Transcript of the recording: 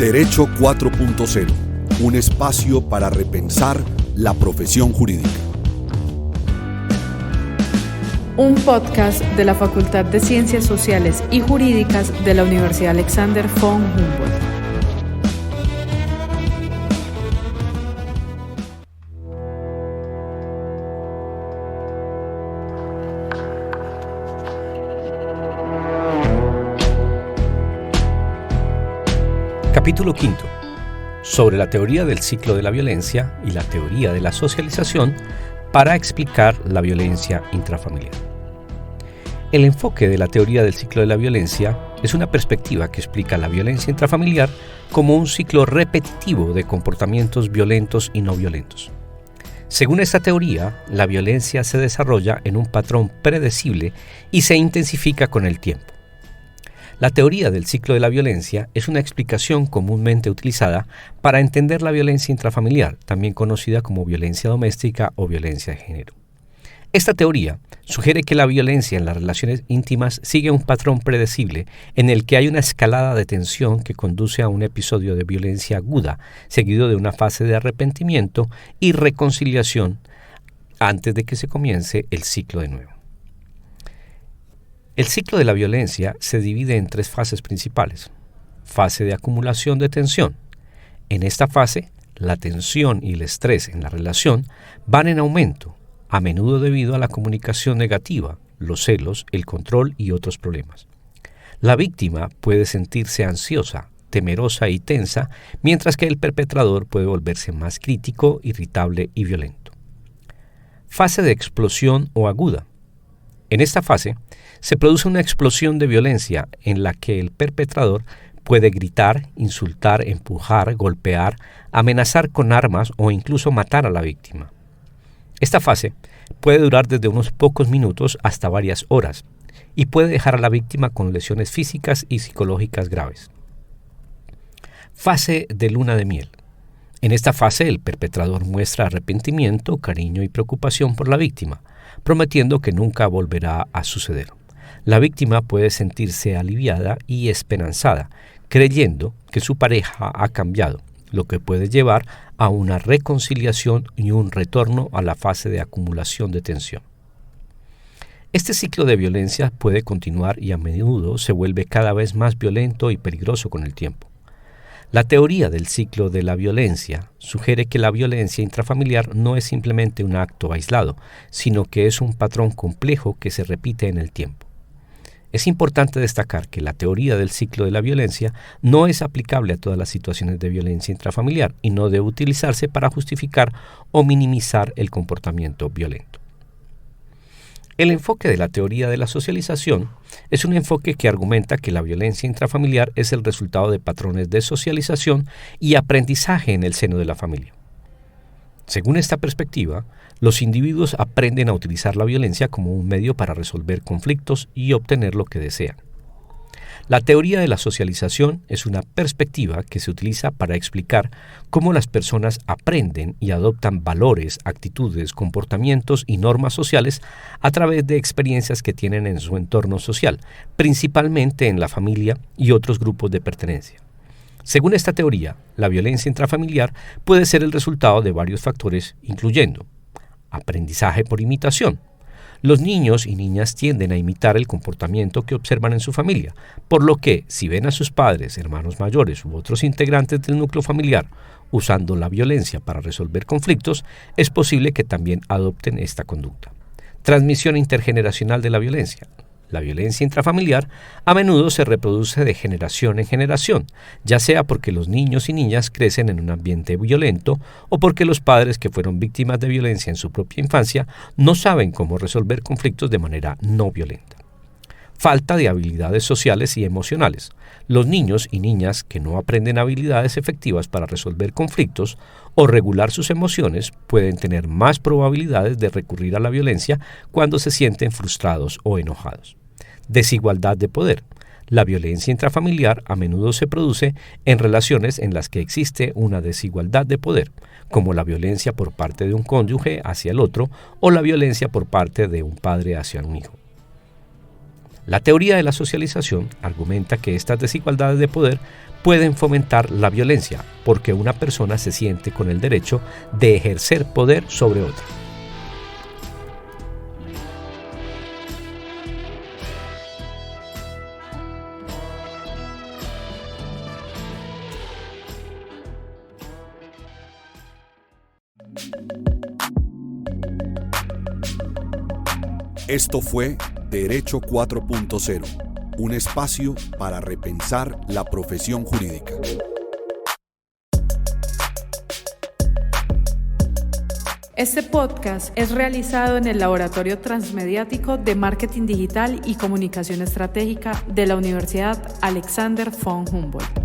Derecho 4.0, un espacio para repensar la profesión jurídica. Un podcast de la Facultad de Ciencias Sociales y Jurídicas de la Universidad Alexander von Humboldt. Capítulo 5. Sobre la teoría del ciclo de la violencia y la teoría de la socialización para explicar la violencia intrafamiliar. El enfoque de la teoría del ciclo de la violencia es una perspectiva que explica la violencia intrafamiliar como un ciclo repetitivo de comportamientos violentos y no violentos. Según esta teoría, la violencia se desarrolla en un patrón predecible y se intensifica con el tiempo. La teoría del ciclo de la violencia es una explicación comúnmente utilizada para entender la violencia intrafamiliar, también conocida como violencia doméstica o violencia de género. Esta teoría sugiere que la violencia en las relaciones íntimas sigue un patrón predecible en el que hay una escalada de tensión que conduce a un episodio de violencia aguda, seguido de una fase de arrepentimiento y reconciliación antes de que se comience el ciclo de nuevo. El ciclo de la violencia se divide en tres fases principales. Fase de acumulación de tensión. En esta fase, la tensión y el estrés en la relación van en aumento, a menudo debido a la comunicación negativa, los celos, el control y otros problemas. La víctima puede sentirse ansiosa, temerosa y tensa, mientras que el perpetrador puede volverse más crítico, irritable y violento. Fase de explosión o aguda. En esta fase, se produce una explosión de violencia en la que el perpetrador puede gritar, insultar, empujar, golpear, amenazar con armas o incluso matar a la víctima. Esta fase puede durar desde unos pocos minutos hasta varias horas y puede dejar a la víctima con lesiones físicas y psicológicas graves. Fase de luna de miel. En esta fase el perpetrador muestra arrepentimiento, cariño y preocupación por la víctima, prometiendo que nunca volverá a suceder. La víctima puede sentirse aliviada y esperanzada, creyendo que su pareja ha cambiado, lo que puede llevar a una reconciliación y un retorno a la fase de acumulación de tensión. Este ciclo de violencia puede continuar y a menudo se vuelve cada vez más violento y peligroso con el tiempo. La teoría del ciclo de la violencia sugiere que la violencia intrafamiliar no es simplemente un acto aislado, sino que es un patrón complejo que se repite en el tiempo. Es importante destacar que la teoría del ciclo de la violencia no es aplicable a todas las situaciones de violencia intrafamiliar y no debe utilizarse para justificar o minimizar el comportamiento violento. El enfoque de la teoría de la socialización es un enfoque que argumenta que la violencia intrafamiliar es el resultado de patrones de socialización y aprendizaje en el seno de la familia. Según esta perspectiva, los individuos aprenden a utilizar la violencia como un medio para resolver conflictos y obtener lo que desean. La teoría de la socialización es una perspectiva que se utiliza para explicar cómo las personas aprenden y adoptan valores, actitudes, comportamientos y normas sociales a través de experiencias que tienen en su entorno social, principalmente en la familia y otros grupos de pertenencia. Según esta teoría, la violencia intrafamiliar puede ser el resultado de varios factores, incluyendo aprendizaje por imitación. Los niños y niñas tienden a imitar el comportamiento que observan en su familia, por lo que, si ven a sus padres, hermanos mayores u otros integrantes del núcleo familiar usando la violencia para resolver conflictos, es posible que también adopten esta conducta. Transmisión intergeneracional de la violencia. La violencia intrafamiliar a menudo se reproduce de generación en generación, ya sea porque los niños y niñas crecen en un ambiente violento o porque los padres que fueron víctimas de violencia en su propia infancia no saben cómo resolver conflictos de manera no violenta. Falta de habilidades sociales y emocionales. Los niños y niñas que no aprenden habilidades efectivas para resolver conflictos o regular sus emociones pueden tener más probabilidades de recurrir a la violencia cuando se sienten frustrados o enojados. Desigualdad de poder. La violencia intrafamiliar a menudo se produce en relaciones en las que existe una desigualdad de poder, como la violencia por parte de un cónyuge hacia el otro o la violencia por parte de un padre hacia un hijo. La teoría de la socialización argumenta que estas desigualdades de poder pueden fomentar la violencia porque una persona se siente con el derecho de ejercer poder sobre otra. Esto fue Derecho 4.0, un espacio para repensar la profesión jurídica. Este podcast es realizado en el Laboratorio Transmediático de Marketing Digital y Comunicación Estratégica de la Universidad Alexander von Humboldt.